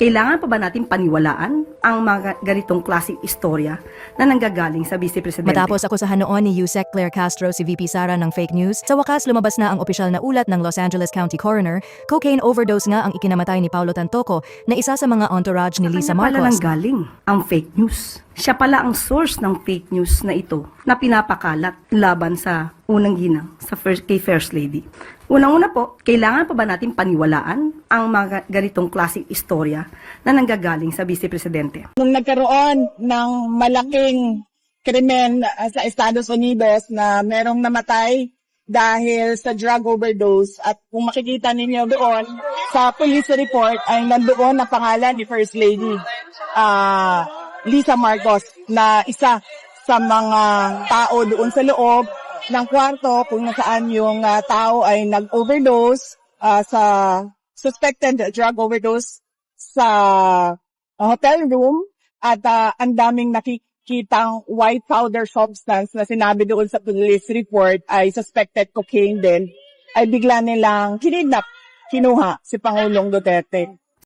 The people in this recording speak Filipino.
Kailangan pa ba natin paniwalaan ang mga ganitong klaseng istorya na nanggagaling sa Vice Presidente? Matapos akusahan noon ni Yusek Claire Castro si VP Sara ng fake news, sa wakas lumabas na ang opisyal na ulat ng Los Angeles County Coroner, cocaine overdose nga ang ikinamatay ni Paulo Tantoco na isa sa mga entourage ni Lisa Kanya pala Marcos. nanggaling ang fake news. Siya pala ang source ng fake news na ito na pinapakalat laban sa unang ginang, kay First Lady. Unang-una po, kailangan pa ba natin paniwalaan ang mga ganitong klaseng istorya na nanggagaling sa Vice Presidente? Nung nagkaroon ng malaking krimen sa Estados Unidos na merong namatay dahil sa drug overdose at kung makikita ninyo doon sa police report ay nandoon ang pangalan ni First Lady Lisa Marcos na isa sa mga tao doon sa loob ng kwarto kung nasaan yung tao ay nag-overdose sa suspected drug overdose sa hotel room at ang daming nakikitang white powder substance na sinabi doon sa police report ay suspected cocaine din, ay bigla nilang kinidnap, kinuha si Pangulong Duterte.